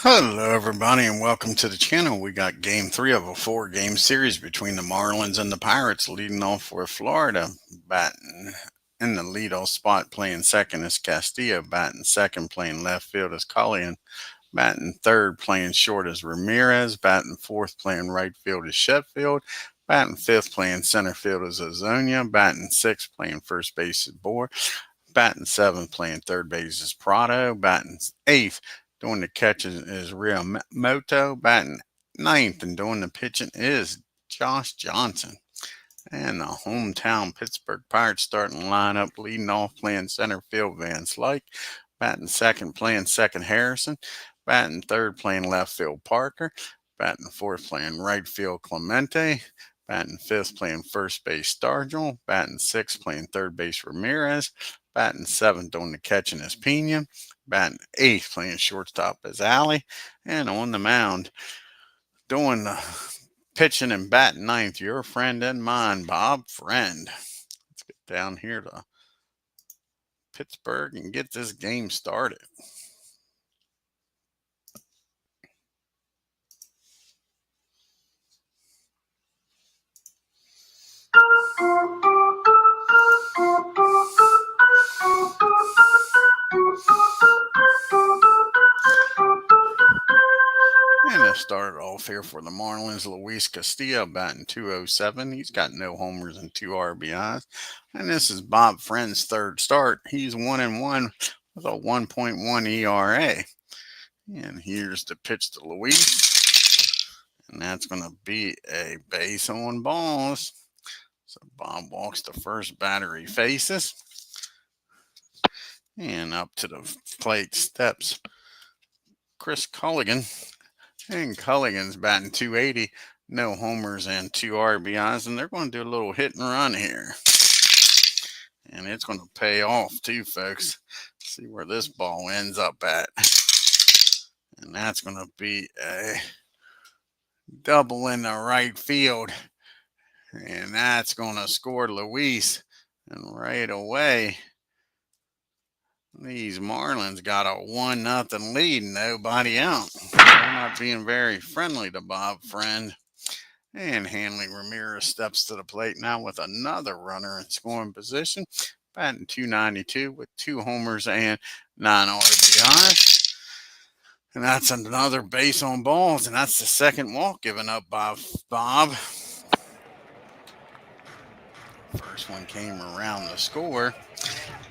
Hello everybody and welcome to the channel. We got game 3 of a 4-game series between the Marlins and the Pirates. Leading off with Florida, batting in the leadoff spot, playing second is Castillo, batting second, playing left field is Culligan, batting third, playing short is Ramirez, batting fourth, playing right field is Sheffield, batting fifth, playing center field is Azonia, batting sixth, playing first base is Bohr, batting seventh, playing third base is Prado, batting eighth, doing the catching is Realmuto, batting ninth, and doing the pitching is Josh Johnson. And the hometown Pittsburgh Pirates starting lineup, leading off playing center field Van Slyke, batting second, playing second Harrison, batting third, playing left field Parker, batting fourth, playing right field Clemente, batting fifth, playing first base Stargell, batting sixth, playing third base Ramirez, batting seventh, doing the catching is Pena, batting eighth, playing shortstop is Alley, and on the mound, doing the pitching and batting ninth, your friend and mine, Bob Friend. Let's get down here to Pittsburgh and get this game started. And it started off here for the Marlins, Luis Castillo batting .207. He's got no homers and 2 RBIs. And this is Bob Friend's third start. He's 1-1 with a 1.1 ERA. And here's the pitch to Luis. And that's going to be a base on balls. So Bob walks the first batter he faces. And up to the plate steps Chris Culligan. And Culligan's batting .280, no homers and 2 RBIs, and they're going to do a little hit and run here. And it's going to pay off too, folks. See where this ball ends up at. And that's going to be a double in the right field. And that's going to score Luis. And right away, these Marlins got a 1-0 lead, nobody out. They're not being very friendly to Bob Friend. And Hanley Ramirez steps to the plate now with another runner in scoring position, batting .292 with 2 homers and 9 RBIs. And that's another base on balls, and that's the second walk given up by Bob. First one came around the score.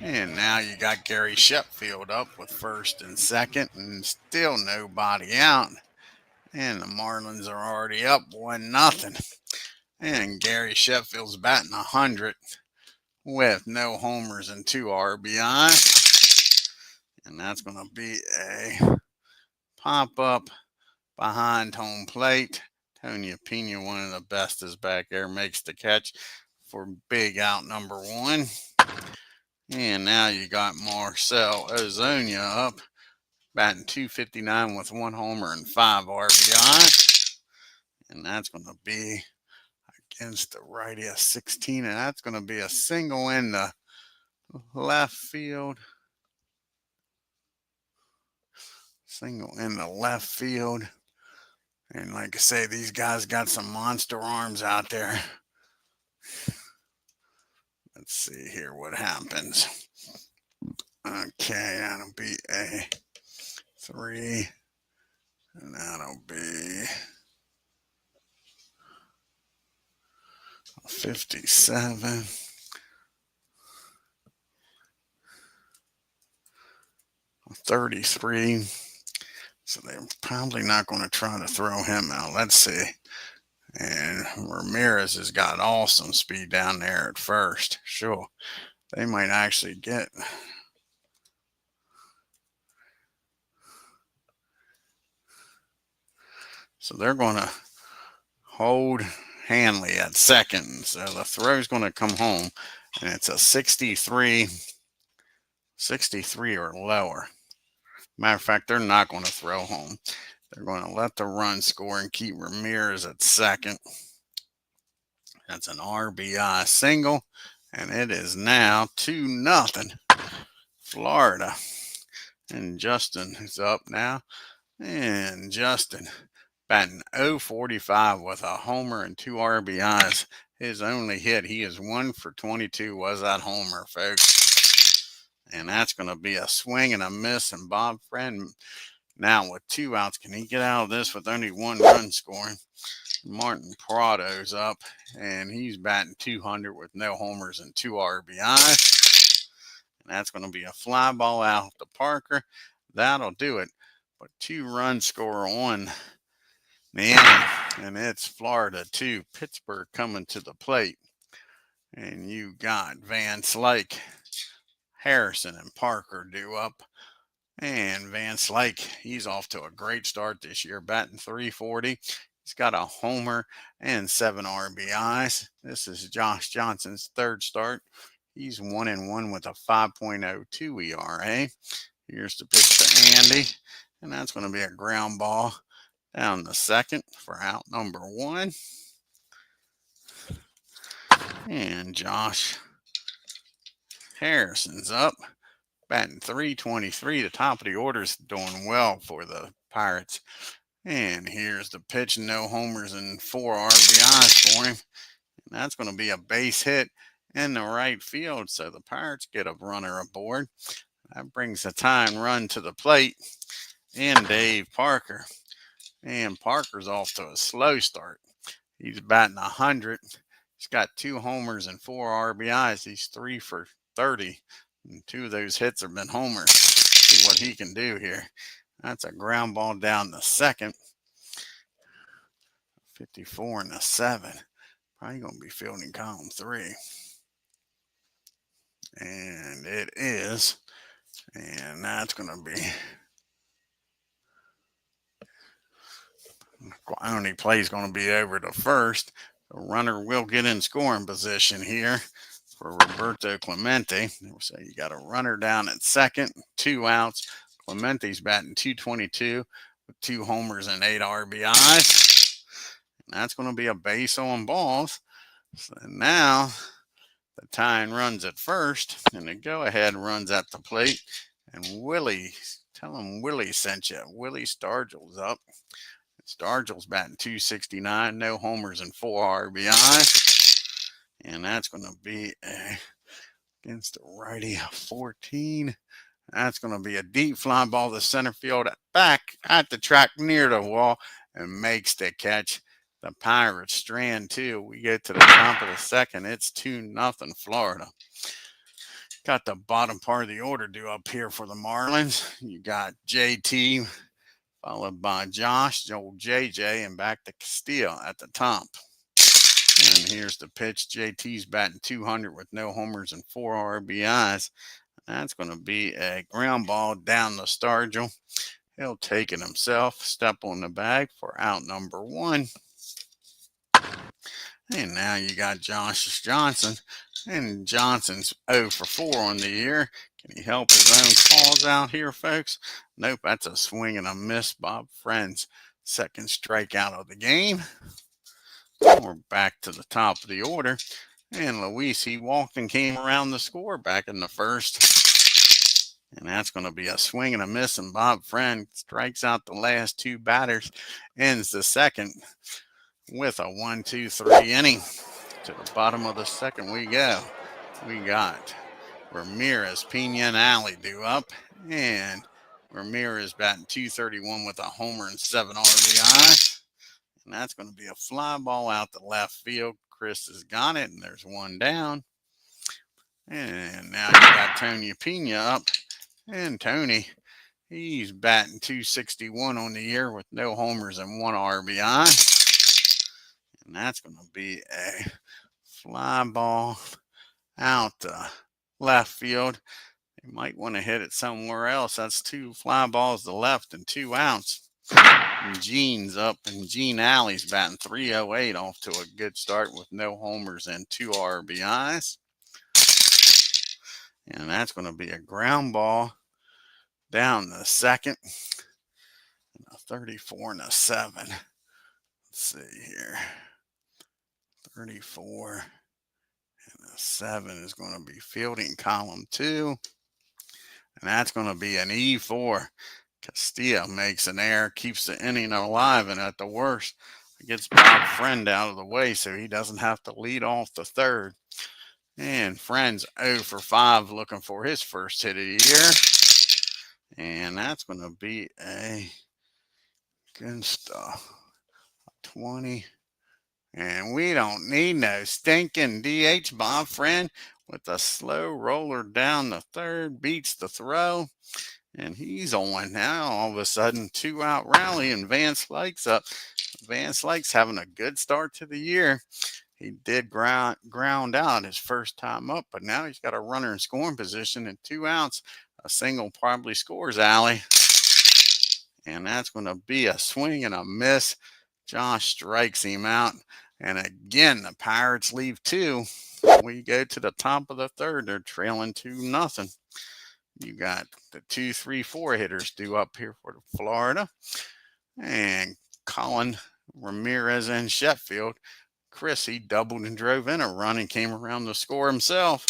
And now you got Gary Sheffield up with first and second, and still nobody out. And the Marlins are already up 1-0. And Gary Sheffield's batting 100 with no homers and 2 RBIs. And that's going to be a pop-up behind home plate. Tony Pena, one of the best, is back there, makes the catch for big out number 1. And now you got Marcell Ozuna up, batting .259 with 1 homer and 5 RBIs. And that's going to be against the righty at 16. And that's going to be a single in the left field. Single in the left field. And like I say, these guys got some monster arms out there. Let's see here what happens. Okay, that'll be a 3. And that'll be a 57. A 33. So they're probably not going to try to throw him out. Let's see. And Ramirez has got awesome speed down there at first. Sure, they might actually get. So they're going to hold Hanley at second. So the throw's going to come home, and it's a 63 or lower. Matter of fact, they're not going to throw home. They're going to let the run score and keep Ramirez at second. That's an RBI single, and it is now 2-0 Florida. And Justin is up now. And Justin batting .045 with a homer and 2 RBIs. His only hit, he is 1 for 22, was that homer, folks. And that's going to be a swing and a miss. And Bob Friend now with 2 outs. Can he get out of this with only 1 run scoring? Martin Prado's up, and he's batting .200 with no homers and 2 RBIs. And that's going to be a fly ball out to Parker. That'll do it. But 2 runs score on the inning, and it's Florida 2, Pittsburgh coming to the plate. And you got Van Slyke, Harrison, and Parker due up. And Van Slyke, he's off to a great start this year, batting .340. He's got a homer and 7 RBIs. This is Josh Johnson's 3rd start. He's 1-1 with a 5.02 ERA. Here's the pitch to Andy, and that's going to be a ground ball down the second for out number 1. And Josh Harrison's up, batting .323. The top of the order is doing well for the Pirates. And here's the pitch, no homers and 4 RBIs for him. And that's going to be a base hit in the right field, so the Pirates get a runner aboard. That brings the tying run to the plate and Dave Parker. And Parker's off to a slow start. He's batting .100. He's got 2 homers and 4 RBIs. He's 3 for 30. And 2 of those hits have been homers. See what he can do here. That's a ground ball down the second. 54 and a 7. Probably going to be fielding column 3. And it is. And that's going to be. Only play is going to be over to first. The runner will get in scoring position here for Roberto Clemente. So you got a runner down at second, 2 outs. Clemente's batting .222 with 2 homers and 8 RBIs. And that's going to be a base on balls. So now the tying runs at first, and the go-ahead runs at the plate. And Willie, tell him Willie sent you. Willie Stargell's up. Stargell's batting .269, no homers and 4 RBIs. And that's going to be against the righty 14. That's going to be a deep fly ball to center field back at the track near the wall and makes the catch. The Pirates strand 2. We get to the top of the second. It's 2-0 Florida. Got the bottom part of the order due up here for the Marlins. You got JT, followed by Josh, old JJ, and back to Castillo at the top. And here's the pitch. JT's batting .200 with no homers and 4 RBIs. That's going to be a ground ball down the Stargell. He'll take it himself. Step on the bag for out number 1. And now you got Josh Johnson. And Johnson's 0 for 4 on the year. Can he help his own cause out here, folks? Nope, that's a swing and a miss. Bob Friend's 2nd strikeout of the game. We're back to the top of the order. And Luis, he walked and came around the score back in the first. And that's going to be a swing and a miss. And Bob Friend strikes out the last 2 batters. Ends the second with a 1-2-3 inning. To the bottom of the second we go. We got Ramirez, Pena, and Alley due up. And Ramirez batting .231 with a homer and 7 RBIs. And that's going to be a fly ball out the left field. Chris has got it, and there's 1 down. And now you got Tony Pena up. And Tony, he's batting .261 on the year with no homers and 1 RBI. And that's going to be a fly ball out the left field. You might want to hit it somewhere else. That's 2 fly balls to left and 2 outs. Gene's up, and Gene Alley's batting .308 off to a good start with no homers and 2 RBIs. And that's going to be a ground ball down the second. And a 34 and a 7. Let's see here. 34 and a 7 is going to be fielding column 2. And that's going to be an E4. Castilla makes an error, keeps the inning alive, and at the worst, gets Bob Friend out of the way so he doesn't have to lead off the third. And Friend's 0 for 5 looking for his first hit of the year. And that's going to be a good stuff. 20. And we don't need no stinking DH. Bob Friend with a slow roller down the third beats the throw. And he's on now. All of a sudden, 2-out rally, and Vance Lake's up. Vance Lake's having a good start to the year. He did ground out his first time up, but now he's got a runner in scoring position and 2 outs. A single probably scores Alley. And that's going to be a swing and a miss. Josh strikes him out. And again, the Pirates leave 2. We go to the top of the third. They're trailing 2-0. You got the 2, 3, 4 hitters due up here for Florida. And Colin, Ramirez, and Sheffield. Chris, he doubled and drove in a run and came around to score himself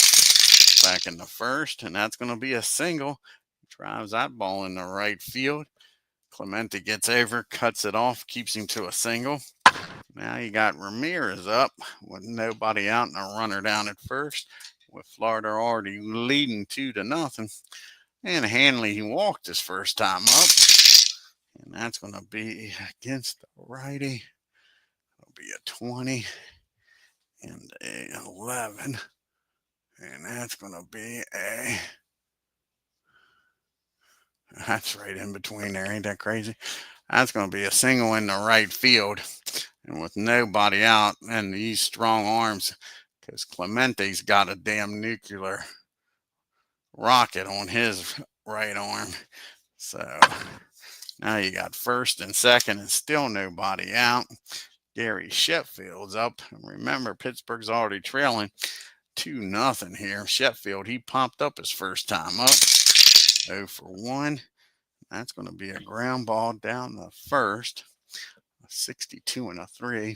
back in the first. And that's going to be a single. Drives that ball in the right field. Clemente gets over, cuts it off, keeps him to a single. Now you got Ramirez up with nobody out and a runner down at first, with Florida already leading 2-0. And Hanley, he walked his first time up. And that's going to be against the righty. It'll be a 20 and a 11. And that's going to be a... That's right in between there. Ain't that crazy? That's going to be a single in the right field. And with nobody out and these strong arms, because Clemente's got a damn nuclear rocket on his right arm. So now you got first and second and still nobody out. Gary Sheffield's up. Remember, Pittsburgh's already trailing 2-0 here. Sheffield, he popped up his first time up. 0 for 1. That's going to be a ground ball down the first. A 62 and a 3.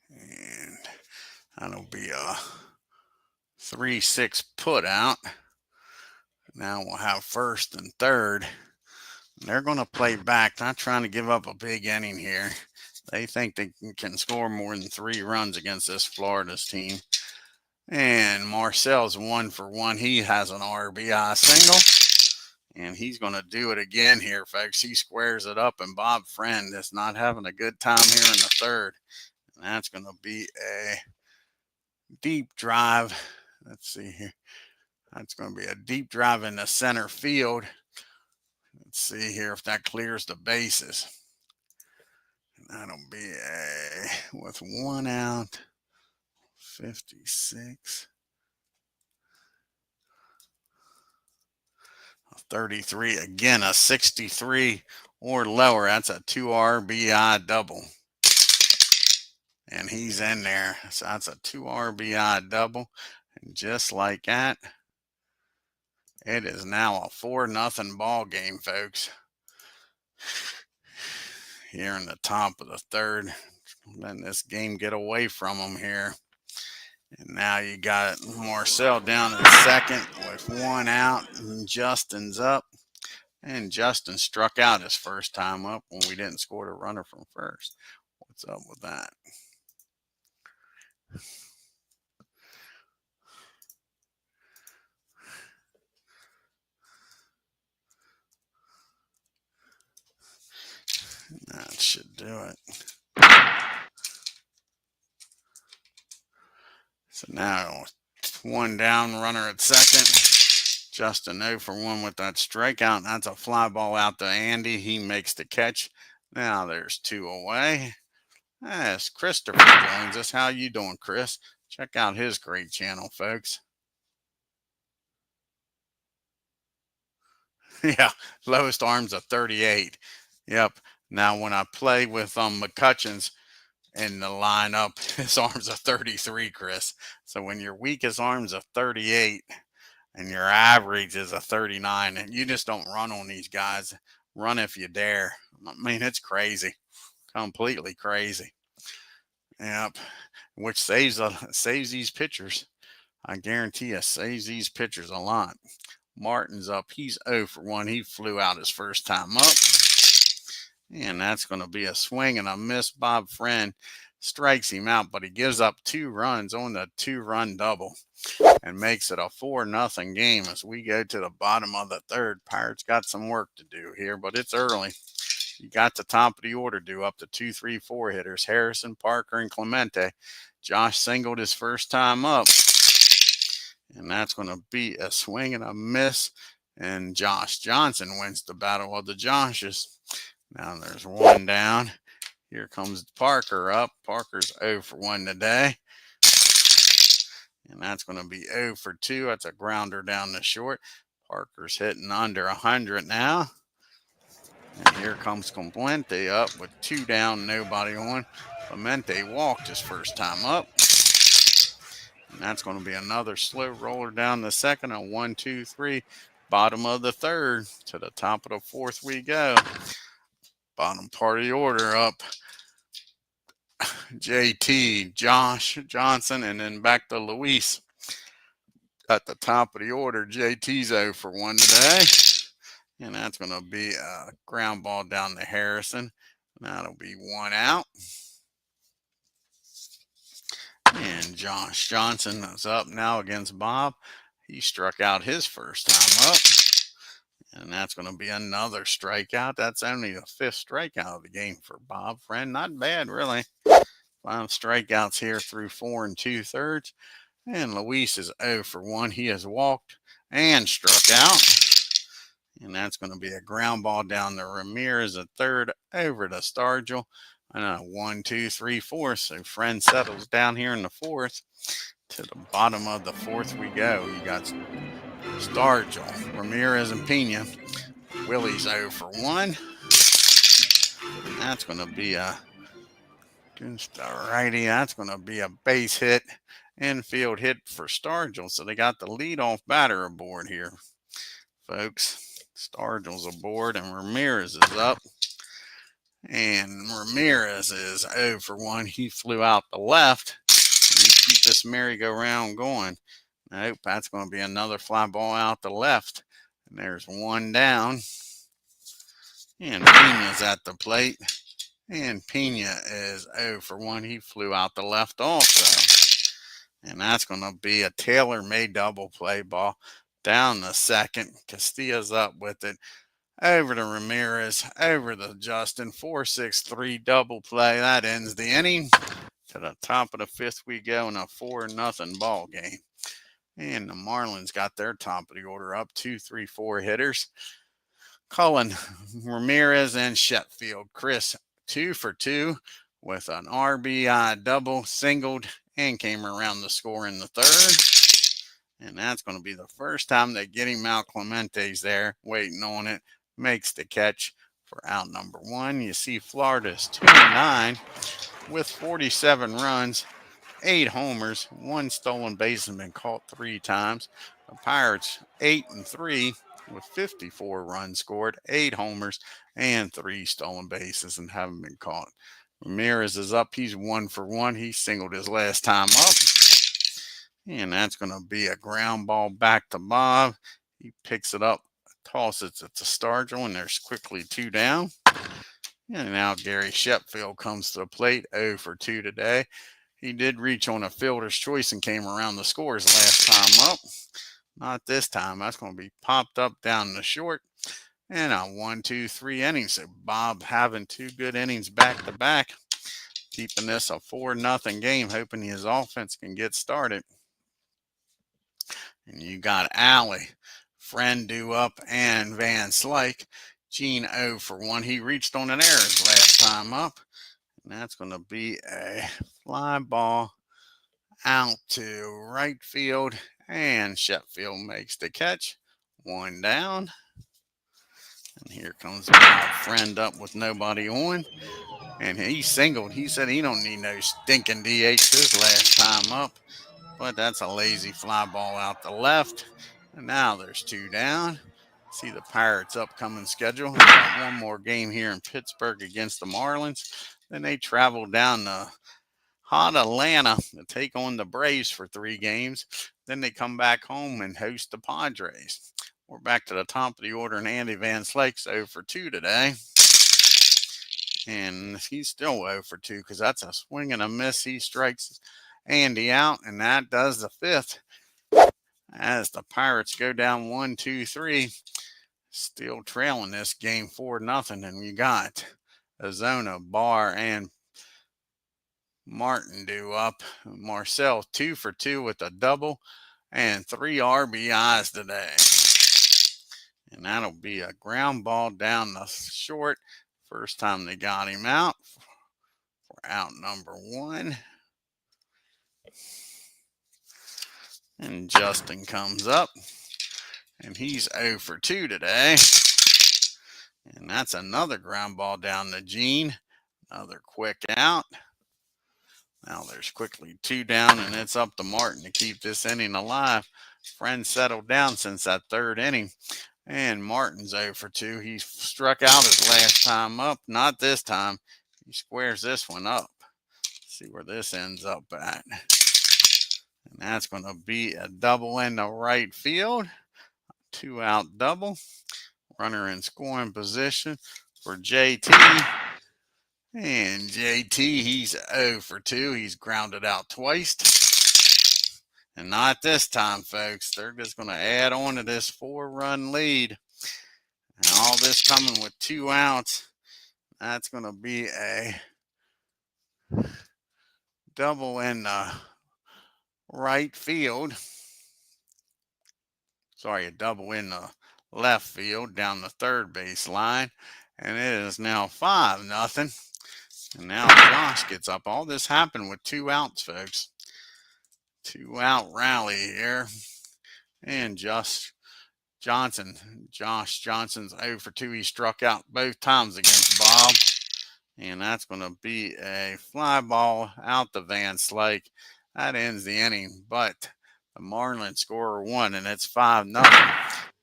And that'll be a 3-6 put out. Now we'll have first and third. They're going to play back, not trying to give up a big inning here. They think they can score more than 3 runs against this Florida's team. And Marcel's 1 for 1. He has an RBI single. And he's going to do it again here, folks. He squares it up, and Bob Friend is not having a good time here in the third. And that's going to be a deep drive. Let's see here. That's going to be a deep drive in the center field. Let's see here if that clears the bases. And that'll be with 1 out, 56. 33. Again, a 63 or lower. That's a 2 RBI double. And he's in there. So that's a 2 RBI double. And just like that, it is now a 4-0 ball game, folks. Here in the top of the third. Letting this game get away from them here. And now you got Marcel down in second with 1 out. And Justin's up. And Justin struck out his first time up when we didn't score the runner from first. What's up with that? That should do it. So now 1 down, runner at second. Justin 0 for 1 with that strikeout. That's a fly ball out to Andy. He makes the catch. Now there's 2 away. Yes, Christopher joins us. How you doing, Chris? Check out his great channel, folks. Yeah, lowest arm's a 38. Yep. Now, when I play with McCutcheon's in the lineup, his arm's a 33, Chris. So when your weakest arm's a 38 and your average is a 39, and you just don't run on these guys. Run if you dare. I mean, it's crazy. Completely crazy. Yep. Which saves these pitchers. I guarantee you, saves these pitchers a lot. Martin's up. He's 0 for 1. He flew out his first time up. And that's going to be a swing and a miss. Bob Friend strikes him out, but he gives up 2 runs on the 2-run double and makes it a 4-0 game as we go to the bottom of the third. Pirates got some work to do here, but it's early. You got the top of the order due up to 2, 3, 4 hitters, Harrison, Parker, and Clemente. Josh singled his first time up, and that's going to be a swing and a miss, and Josh Johnson wins the battle of the Joshes. Now there's 1 down. Here comes Parker up. Parker's 0 for 1 today. And that's going to be 0 for 2. That's a grounder down the short. Parker's hitting under 100 now. And here comes Clemente up with 2 down, nobody on. Clemente walked his first time up. And that's going to be another slow roller down the second. A 1, 2, 3. Bottom of the third. To the top of the fourth we go. Bottom part of the order up. JT, Josh Johnson, and then back to Luis. At the top of the order, JT's 0 for 1 today. And that's going to be a ground ball down to Harrison. That'll be 1 out. And Josh Johnson is up now against Bob. He struck out his first time up. And that's going to be another strikeout. That's only the 5th strikeout of the game for Bob Friend. Not bad, really. 5 strikeouts here through 4 2/3. And Luis is 0 for 1. He has walked and struck out. And that's going to be a ground ball down to Ramirez at third, over to Stargell. And a 1, 2, 3, 4. So Friend settles down here in the 4th. To the bottom of the 4th we go. You got Stargell, Ramirez, and Pena. Willie's 0 for 1. And that's going to be a righty. That's going to be a base hit, infield hit for Stargell. So they got the leadoff batter aboard here, folks. Stargell's aboard, and Ramirez is up. And Ramirez is 0 for 1. He flew out the left. And you keep this merry-go-round going. Nope, that's going to be another fly ball out the left. And there's 1 down. And Pena's at the plate. And Pena is 0 for 1. He flew out the left also. And that's going to be a tailor-made double play ball down the second. Castilla's up with it. Over to Ramirez. Over to Justin. 4-6-3 double play. That ends the inning. To the top of the 5th we go in a 4-0 ball game. And the Marlins got their top of the order up. 2, 3, 4 hitters. Cullen, Ramirez, and Sheffield. Chris 2 for 2 with an RBI double, singled, and came around the score in the 3rd. And that's going to be the first time they get him out. Clemente's there waiting on it. Makes the catch for out number 1. You see Florida's 2-9 with 47 runs, 8 homers, 1 stolen base and been caught 3 times. The Pirates 8-3 with 54 runs scored, 8 homers, and 3 stolen bases and haven't been caught. Ramirez is up. He's 1 for 1. He singled his last time up. And that's going to be a ground ball back to Bob. He picks it up, tosses it to Stargell, and there's quickly 2 down. And now Gary Sheffield comes to the plate, 0 for 2 today. He did reach on a fielder's choice and came around the scores last time up. Not this time. That's going to be popped up down the short. And a 1, 2, 3 innings. So Bob having 2 good innings back to back. Keeping this a 4-0 game, hoping his offense can get started. And you got Alley, Friend due up, and Van Slyke. Gene 0 for 1. He reached on an error last time up. And that's going to be a fly ball out to right field, and Sheffield makes the catch. One down. And here comes my friend up with nobody on. And he singled. He said he don't need no stinking DH this last time up. But that's a lazy fly ball out the left. And now there's two down. See the Pirates' upcoming schedule. They got one more game here in Pittsburgh against the Marlins. Then they travel down to hot Atlanta to take on the Braves for 3 games. Then they come back home and host the Padres. We're back to the top of the order, and Andy Van Slyke's 0 for 2 today. And he's still 0 for 2 because that's a swing and a miss. He strikes Andy out, and that does the 5th. As the Pirates go down 1-2-3, still trailing this game 4-0. And we got Ozona, Barr, and Martin due up. Marcel 2 for 2 with a double and 3 RBIs today. And that'll be a ground ball down the short. First time they got him out for out number 1. And Justin comes up, and he's 0 for 2 today. And that's another ground ball down to Gene. Another quick out. Now there's quickly 2 down, and it's up to Martin to keep this inning alive. Friends settled down since that 3rd inning. And Martin's 0 for 2. He struck out his last time up. Not this time. He squares this one up. See where this ends up at. And that's going to be a double in the right field. 2-out double. Runner in scoring position for JT. And JT, he's 0 for 2. He's grounded out twice. And not this time, folks. They're just going to add on to this 4-run lead. And all this coming with 2 outs. That's going to be a double in the right field. Sorry, a double in the left field down the third base line. And it is now 5-0. And now Josh gets up. All this happened with 2 outs, folks. 2-out rally here. And Josh Johnson's 0 for 2. He struck out both times against Bob. And that's going to be a fly ball out to Van Slyke. That ends the inning. But the Marlins score 1, and it's 5-0.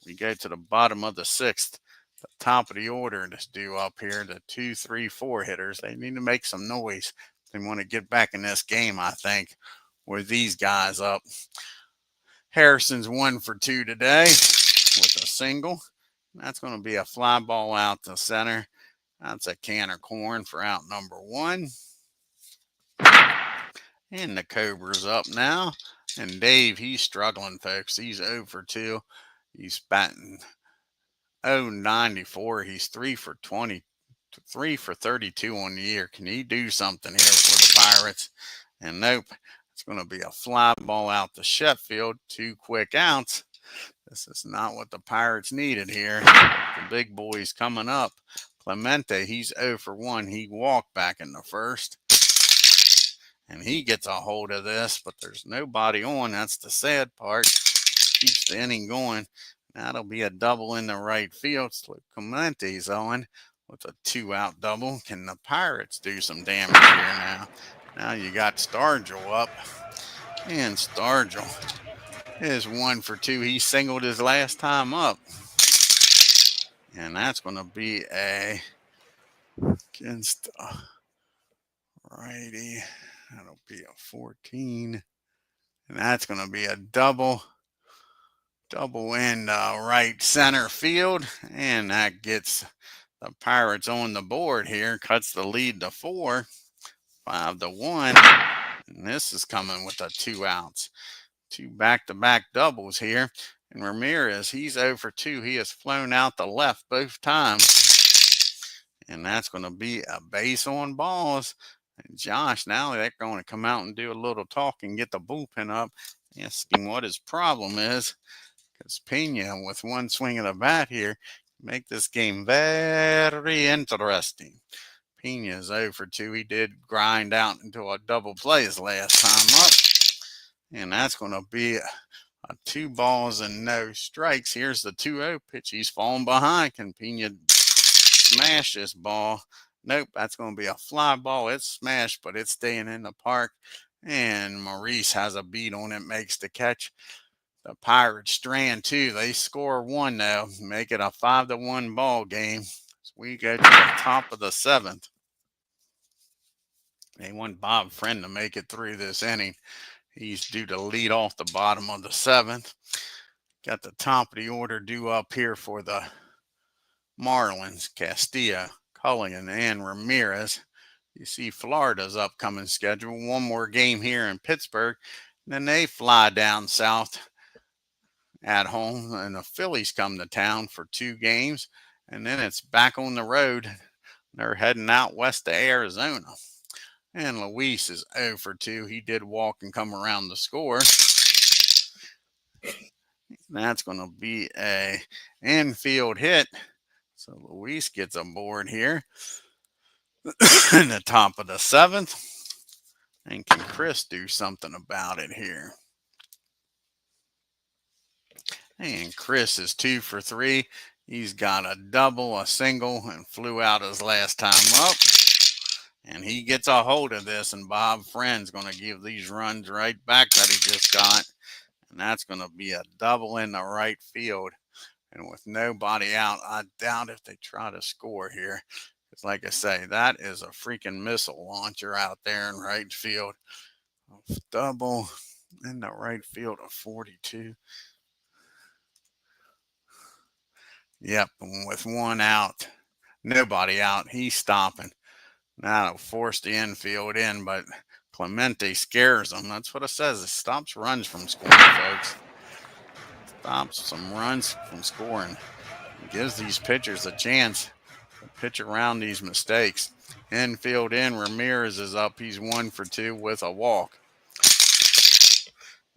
We go to the bottom of the 6th. The top of the order is due up here. The 2, 3, 4 hitters. They need to make some noise. They want to get back in this game, I think, with these guys up. Harrison's 1 for 2 today with a single. That's going to be a fly ball out to center. That's a can of corn for out number 1. And the Cobra's up now. And Dave, he's struggling, folks. He's 0 for 2. He's batting .094. He's 3 for 20, 3 for 32 on the year. Can he do something here for the Pirates? And nope. It's going to be a fly ball out to Sheffield. 2 quick outs. This is not what the Pirates needed here. The big boy's coming up. Clemente, he's 0 for 1. He walked back in the first. And he gets a hold of this, but there's nobody on. That's the sad part. Keeps the inning going. That'll be a double in the right field. So Clemente's on with a 2-out double. Can the Pirates do some damage here now? Now you got Stargell up. And Stargell is 1 for 2. He singled his last time up. And that's going to be a against righty. That'll be a 14. And that's going to be a double in right center field. And that gets the Pirates on the board here. Cuts the lead to 4. 5-1. And this is coming with a 2 outs. 2 back-to-back doubles here. And Ramirez, he's 0 for 2. He has flown out the left both times. And that's going to be a base on balls. And Josh, now they're going to come out and do a little talk and get the bullpen up, asking what his problem is. Because Pena, with one swing of the bat here, make this game very interesting. Pena's 0 for 2. He did grind out into a double play his last time up. And that's going to be a 2 balls and no strikes. Here's the 2-0 pitch. He's falling behind. Can Pena smash this ball? Nope, that's going to be a fly ball. It's smashed, but it's staying in the park. And Maurice has a beat on it, makes the catch. The Pirates strand 2. They score 1 now, make it a 5-1 ball game. So we go to the top of the 7th. They want Bob Friend to make it through this inning. He's due to lead off the bottom of the 7th. Got the top of the order due up here for the Marlins, Castillo, Culligan, and Ramirez. You see Florida's upcoming schedule. One more game here in Pittsburgh. And then they fly down south at home, and the Phillies come to town for 2 games. And then it's back on the road. They're heading out west to Arizona. And Luis is 0 for 2. He did walk and come around to score. That's going to be a infield hit. So Luis gets aboard here in the top of the 7th. And can Chris do something about it here? And Chris is 2 for 3. He's got a double, a single, and flew out his last time up. And he gets a hold of this, and Bob Friend's going to give these runs right back that he just got. And that's going to be a double in the right field. And with nobody out, I doubt if they try to score here. Because like I say, that is a freaking missile launcher out there in right field. A double in the right field of 42. Yep, and with 1 out, nobody out, he's stopping. That'll force the infield in, but Clemente scares them. That's what it says. It stops runs from scoring, folks. Stops some runs from scoring. It gives these pitchers a chance to pitch around these mistakes. Infield in, Ramirez is up. He's 1 for 2 with a walk.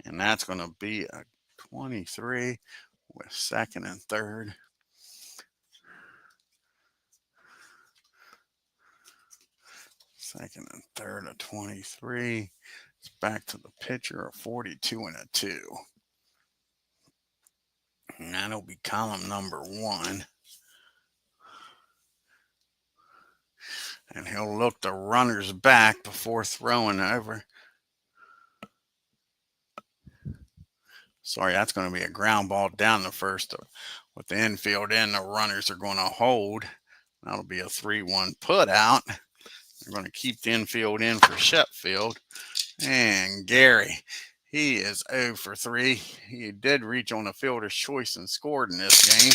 And that's going to be a 23 with second and third. Second and third, a 23. It's back to the pitcher, a 42 and a 2. And that'll be column number 1. And he'll look the runners back before throwing over. Sorry, that's going to be a ground ball down the first. With the infield in, the runners are going to hold. That'll be a 3-1 put out. They're going to keep the infield in for Sheffield. And Gary, he is 0 for 3. He did reach on a fielder's choice and scored in this game.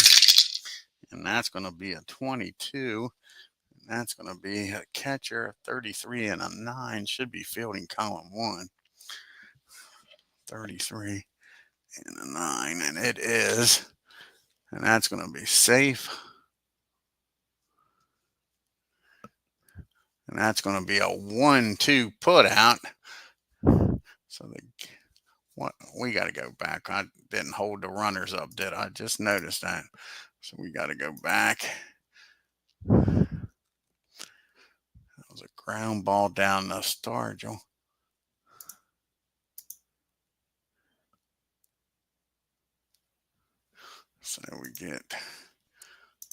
And that's going to be a 22. And that's going to be a catcher, a 33 and a 9. Should be fielding column 1. 33 and a 9. And it is. And that's going to be safe. And that's going to be a 1-2 put out. So we got to go back. I didn't hold the runners up, did I? Just noticed that. So we got to go back. That was a ground ball down the Stargell. So we get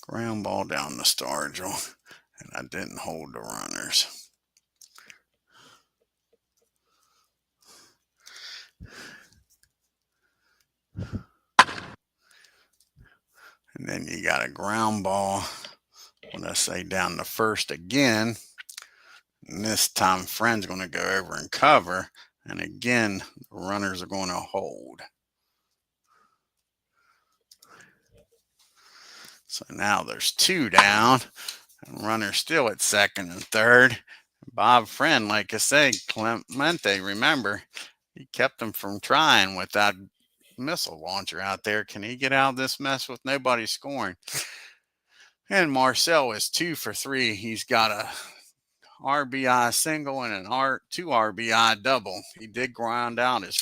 ground ball down the Stargell. And I didn't hold the runners. And then you got a ground ball, when I say down the first again. And this time Friend's going to go over and cover. And again, the runners are going to hold. So now there's 2 down. And runners still at second and third. Bob Friend, like I said, Clemente, remember, he kept him from trying with that missile launcher out there. Can he get out of this mess with nobody scoring? And Marcel is 2 for 3. He's got a RBI single and an 2 RBI double. He did ground out his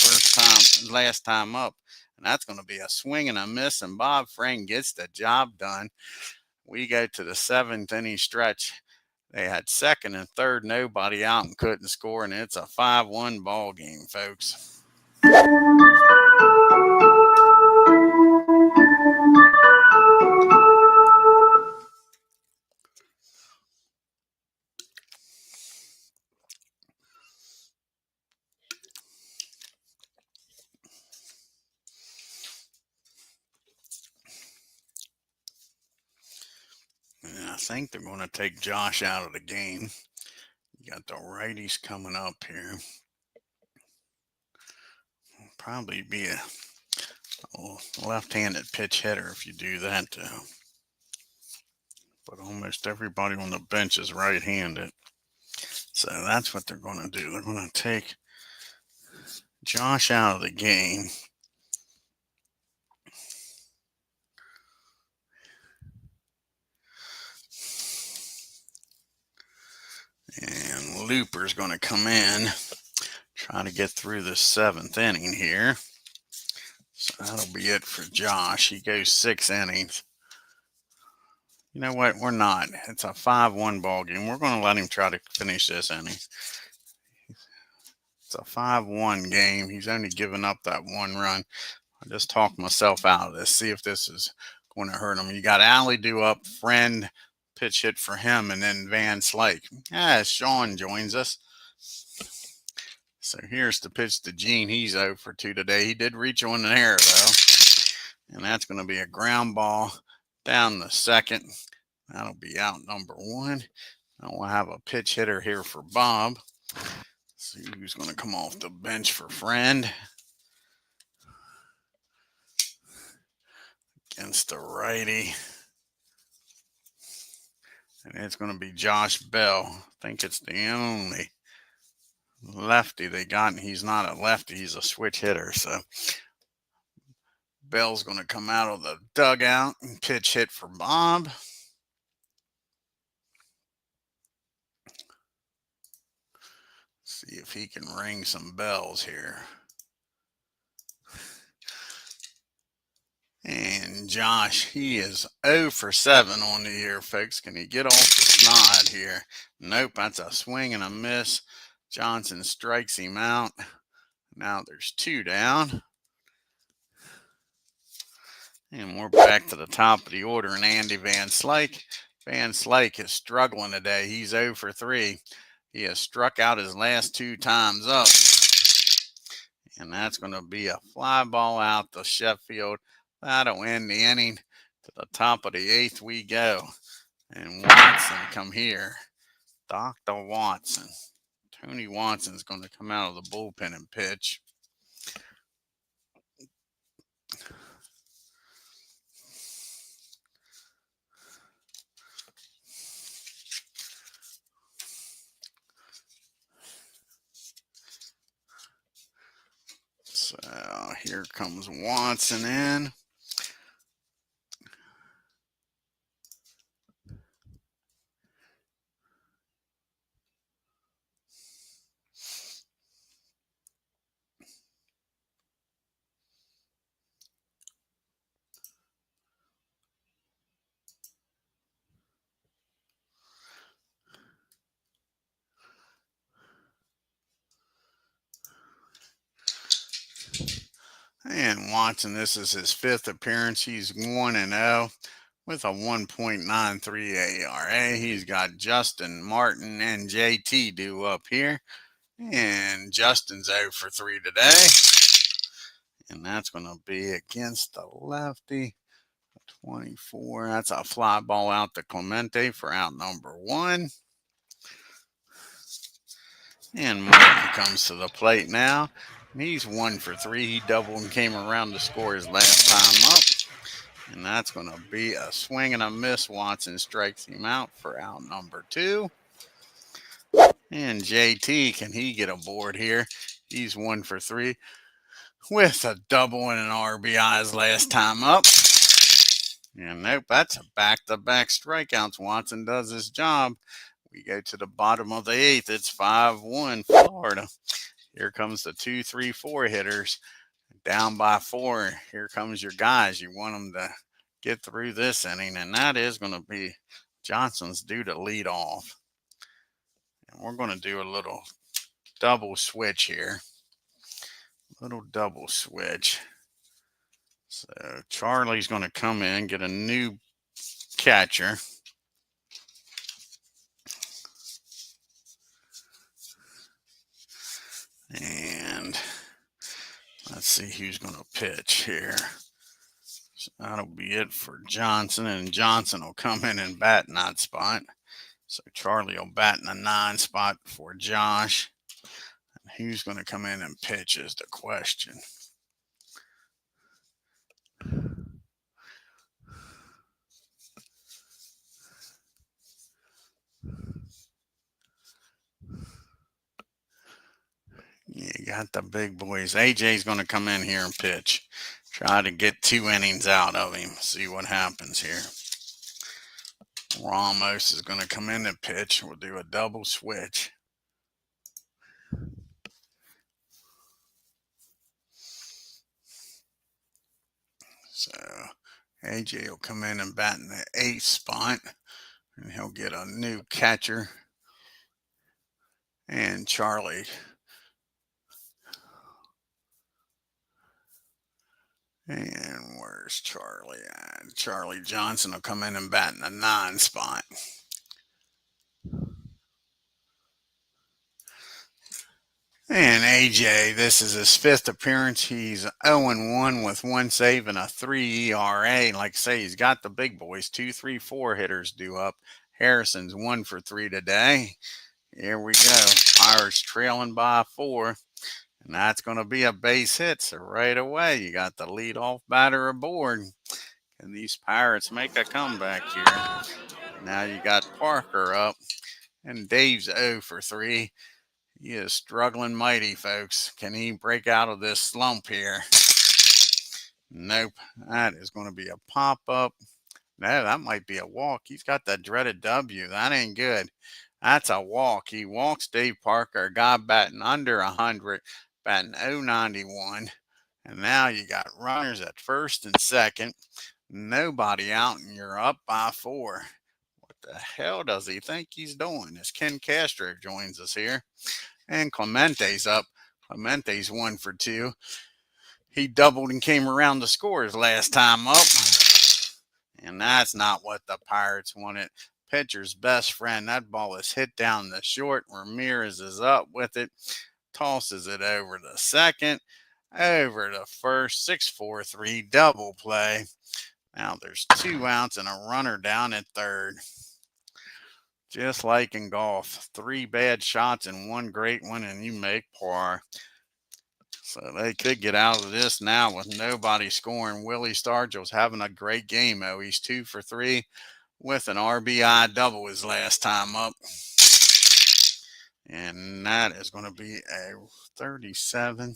last time up. And that's going to be a swing and a miss. And Bob Friend gets the job done. We go to the 7th inning stretch. They had second and third, nobody out and couldn't score. And it's a 5-1 ball game, folks. And I think they're going to take Josh out of the game. You got the righties coming up here. Probably be a left-handed pitch hitter if you do that, though. But almost everybody on the bench is right-handed. So that's what they're going to do. They're going to take Josh out of the game. And Looper's going to come in, try to get through the 7th inning here. So that'll be it for Josh. He goes 6 innings. You know what? We're not. It's a 5-1 ball game. We're going to let him try to finish this inning. It's a 5-1 game. He's only given up that 1 run. I just talked myself out of this. See if this is going to hurt him. You got Alley due up, Friend, pitch hit for him, and then Van Slyke. Sean joins us. So here's the pitch to Gene. He's 0 for 2 today. He did reach on an error, though. And that's going to be a ground ball down the second. That'll be out number 1. And we'll have a pitch hitter here for Bob. See who's going to come off the bench for Friend. Against the righty. And it's going to be Josh Bell. I think it's the only lefty they got, and he's not a lefty. He's a switch hitter. So Bell's going to come out of the dugout and pitch hit for Bob. See if he can ring some bells here. And Josh, he is 0 for 7 on the year, folks. Can he get off the snide here? Nope, that's a swing and a miss. Johnson strikes him out. Now there's 2 down. And we're back to the top of the order, and Andy Van Slyke. Van Slyke is struggling today. He's 0 for 3. He has struck out his last 2 times up. And that's going to be a fly ball out to Sheffield. That'll end the inning. To the top of the 8th we go. And Watson come here. Dr. Watson. Tony Watson's going to come out of the bullpen and pitch. So here comes Watson in. And Watson, this is his 5th appearance. He's 1-0 with a 1.93 ERA. He's got Justin, Martin, and JT due up here. And Justin's 0 for 3 today. And that's going to be against the lefty. 24. That's a fly ball out to Clemente for out number 1. And Martin comes to the plate now. He's 1 for 3. He doubled and came around to score his last time up. And that's going to be a swing and a miss. Watson strikes him out for out number 2. And JT, can he get aboard here? He's 1 for 3 with a double and an RBI his last time up. And nope, that's a back-to-back strikeouts. Watson does his job. We go to the bottom of the 8th. It's 5-1 Florida. Here comes the 2, 3, 4 hitters. Down by 4. Here comes your guys. You want them to get through this inning, and that is going to be Johnson's due to lead off. And we're going to do a little double switch here. Little double switch. So Charlie's going to come in, get a new catcher. And let's see who's going to pitch here. So that'll be it for Johnson, and Johnson will come in and bat in that spot. So Charlie will bat in the 9 spot for Josh. And who's going to come in and pitch is the question. You got the big boys. AJ's going to come in here and pitch. Try to get 2 innings out of him. See what happens here. Ramos is going to come in and pitch. We'll do a double switch. So AJ will come in and bat in the 8th spot. And he'll get a new catcher. And Charlie. And where's Charlie at? Charlie Johnson will come in and bat in the 9 spot. And AJ, this is his 5th appearance. He's 0-1 with 1 save and a 3 ERA. Like I say, he's got the big boys. 2, 3, 4 hitters due up. Harrison's 1 for 3 today. Here we go. Pirates trailing by 4. And that's going to be a base hit. So right away, you got the leadoff batter aboard. Can these Pirates make a comeback here? Now you got Parker up. And Dave's 0 for 3. He is struggling mighty, folks. Can he break out of this slump here? Nope. That is going to be a pop-up. No, that might be a walk. He's got that dreaded W. That ain't good. That's a walk. He walks Dave Parker, a guy batting under 100, batting 091. And now you got runners at first and second. Nobody out, and you're up by 4. What the hell does he think he's doing? As Ken Castro joins us here. And Clemente's up. Clemente's 1 for 2. He doubled and came around to score his last time up. And that's not what the Pirates wanted. Pitcher's best friend. That ball is hit down the short. Ramirez is up with it. Tosses it over to second. Over to first. 6-4-3 double play. Now there's 2 outs and a runner down at third. Just like in golf, 3 bad shots and 1 great one, and you make par. So they could get out of this now with nobody scoring. Willie Stargell's having a great game, though. He's 2 for 3 with an RBI double his last time up. And that is going to be a 37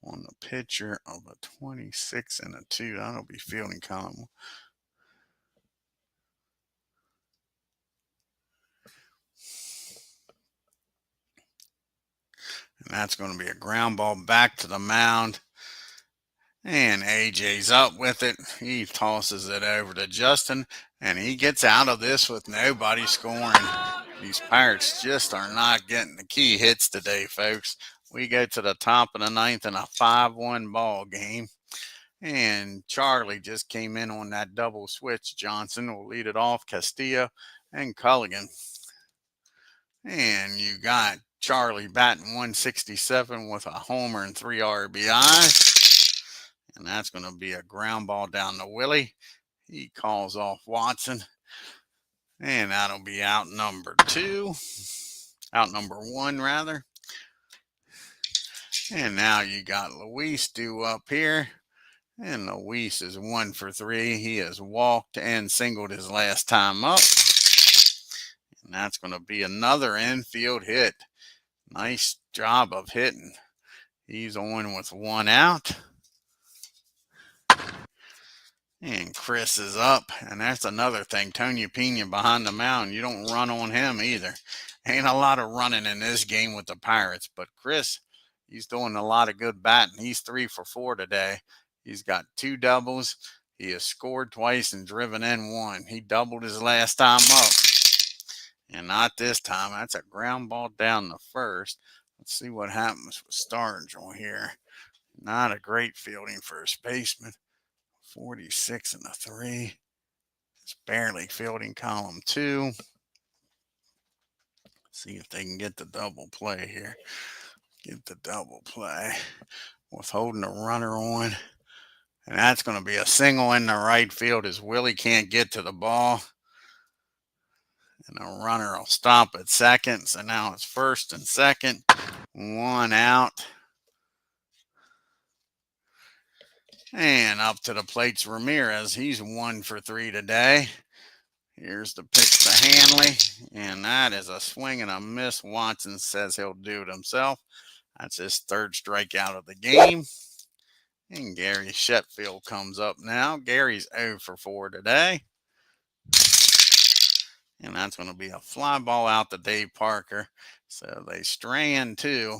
on the pitcher of a 26 and a 2. That'll be fielding column. And that's going to be a ground ball back to the mound. And AJ's up with it. He tosses it over to Justin. And he gets out of this with nobody scoring. These Pirates just are not getting the key hits today, folks. We go to the top of the 9th in a 5-1 ball game. And Charlie just came in on that double switch. Johnson will lead it off. Castillo and Culligan. And you got Charlie batting 167 with a homer and 3 RBIs. And that's going to be a ground ball down to Willie. He calls off Watson. And that'll be out number 2. Out number 1, rather. And now you got Luis due up here. And Luis is 1 for 3. He has walked and singled his last time up. And that's going to be another infield hit. Nice job of hitting. He's on with 1 out. And Chris is up. And that's another thing. Tony Pena behind the mound. You don't run on him either. Ain't a lot of running in this game with the Pirates. But Chris, he's doing a lot of good batting. He's 3 for 4 today. He's got 2 doubles. He has scored twice and driven in 1. He doubled his last time up. And not this time. That's a ground ball down the first. Let's see what happens with Stargell here. Not a great fielding first baseman. 46 and a 3. It's barely fielding column 2. See if they can get the double play here. Get the double play with holding the runner on. And that's going to be a single in the right field as Willie can't get to the ball. And the runner will stop at second. So now it's first and second. 1 out. And up to the plate's Ramirez. He's 1 for 3 today. Here's the pitch to Hanley. And that is a swing and a miss. Watson says he'll do it himself. That's his 3rd strikeout of the game. And Gary Sheffield comes up now. Gary's 0 for 4 today. And that's going to be a fly ball out to Dave Parker. So they strand 2.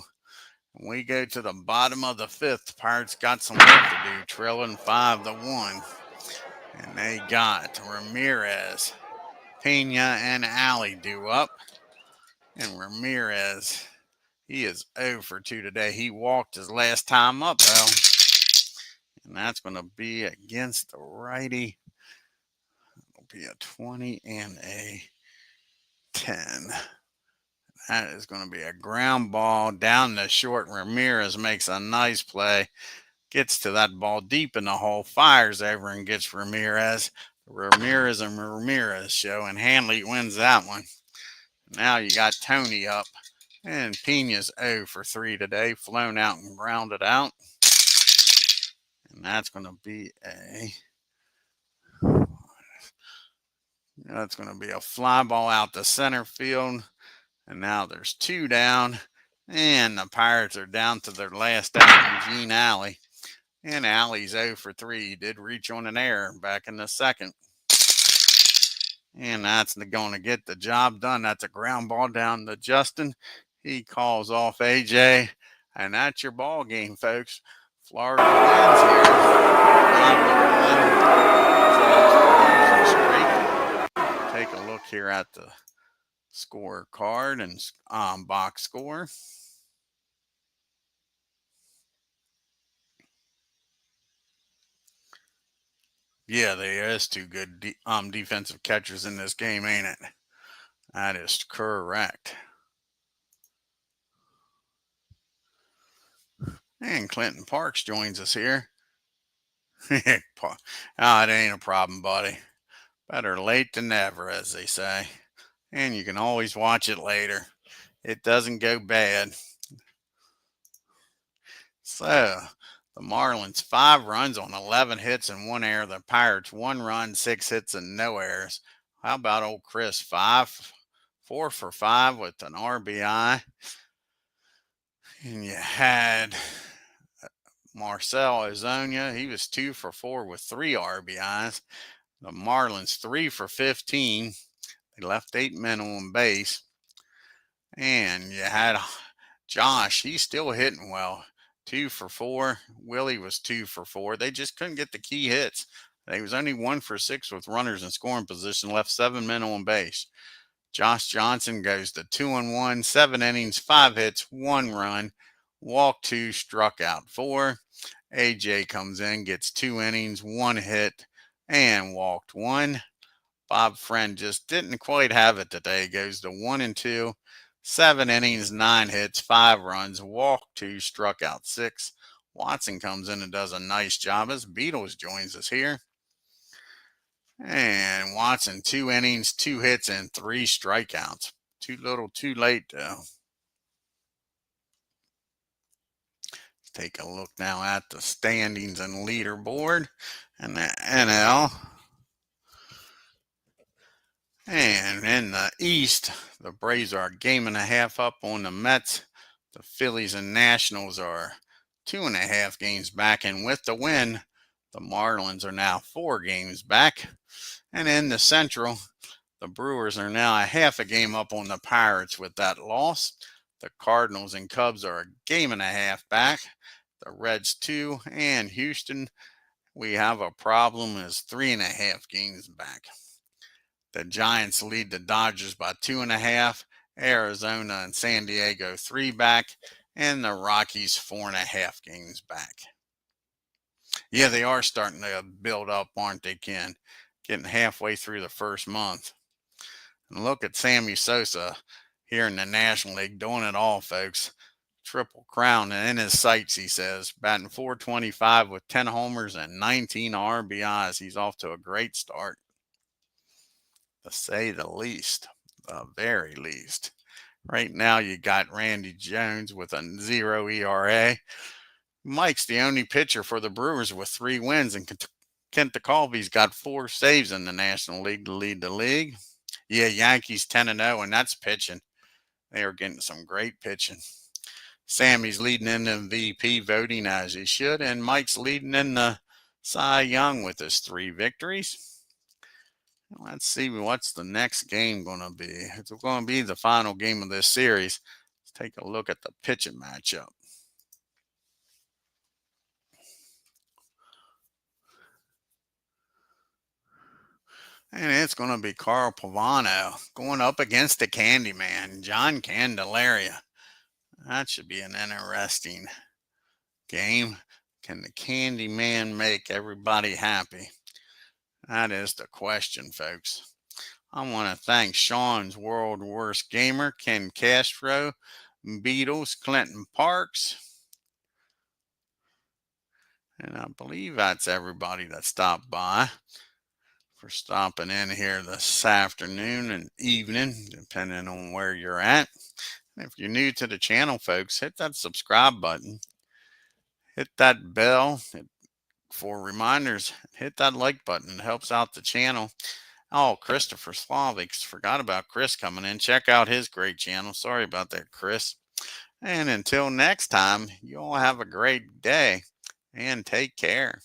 We go to the bottom of the 5th. Pirates got some work to do, trailing 5-1. And they got Ramirez, Pena, and Alley due up. And Ramirez, he is 0 for 2 today. He walked his last time up, though. And that's going to be against the righty. It'll be a 20 and a 10. That is going to be a ground ball down the short. Ramirez makes a nice play. Gets to that ball deep in the hole. Fires over and gets Ramirez. Ramirez and Ramirez show. And Hanley wins that one. Now you got Tony up. And Pena's 0 for 3 today. Flown out and grounded out. And that's going to be a fly ball out to center field. And now there's 2 down. And the Pirates are down to their last out in Gene Alley. And Alley's 0 for 3. He did reach on an error back in the 2nd. And that's going to get the job done. That's a ground ball down to Justin. He calls off AJ. And that's your ball game, folks. Florida wins here. 5-1. Take a look here at the score card and box score. Yeah, there is 2 good defensive catchers in this game, ain't it? That is correct. And Clinton Parks joins us here. It ain't a problem, buddy. Better late than never, as they say. And you can always watch it later. It doesn't go bad. So, the Marlins 5 runs on 11 hits and 1 error. The Pirates 1 run, 6 hits and no errors. How about old Chris? 4 for 5 with an RBI. And you had Marcell Ozuna. He was 2 for 4 with 3 RBIs. The Marlins 3 for 15. They left 8 men on base. And you had Josh. He's still hitting well. 2 for 4. Willie was 2 for 4. They just couldn't get the key hits. They was only 1 for 6 with runners in scoring position. Left 7 men on base. Josh Johnson goes to 2-1, 7 innings, 5 hits, 1 run, walked 2, struck out 4. AJ comes in, gets 2 innings, 1 hit, and walked 1. Bob Friend just didn't quite have it today. Goes to 1-2, 7 innings, 9 hits, 5 runs, walked 2, struck out 6. Watson comes in and does a nice job as Beatles joins us here. And Watson, 2 innings, 2 hits, and 3 strikeouts. Too little, too late, though. Let's take a look now at the standings and leaderboard and the NL. And in the East, the Braves are a 1.5 up on the Mets. The Phillies and Nationals are 2.5 games back. And with the win, the Marlins are now 4 games back. And in the Central, the Brewers are now a 1/2 game up on the Pirates with that loss. The Cardinals and Cubs are a 1.5 back. The Reds 2, and Houston, we have a problem, is 3.5 games back. The Giants lead the Dodgers by 2.5. Arizona and San Diego 3 back, and the Rockies 4.5 games back. Yeah, they are starting to build up, aren't they, Ken? Getting halfway through the first month. And look at Sammy Sosa here in the National League doing it all, folks. Triple crown and in his sights, he says. Batting .425 with 10 homers and 19 RBIs. He's off to a great start, to say the least, the very least. Right now, you got Randy Jones with a 0 ERA. Mike's the only pitcher for the Brewers with 3 wins, and Kent DeCalvy's got 4 saves in the National League to lead the league. Yeah, Yankees 10-0, and that's pitching. They are getting some great pitching. Sammy's leading in the MVP voting as he should, and Mike's leading in the Cy Young with his 3 victories. Let's see what's the next game going to be. It's going to be the final game of this series. Let's take a look at the pitching matchup. And it's going to be Carl Pavano going up against the Candyman, John Candelaria. That should be an interesting game. Can the Candyman make everybody happy? That is the question, folks. I want to thank Sean's World Worst Gamer, Ken Castro, Beatles, Clinton Parks. And I believe that's everybody that stopped by, for stopping in here this afternoon and evening, depending on where you're at. If you're new to the channel, folks, hit that subscribe button. Hit that bell for reminders. Hit that like button. It helps out the channel. Oh, Christopher Slavics. Forgot about Chris coming in. Check out his great channel. Sorry about that, Chris. And until next time, you all have a great day and take care.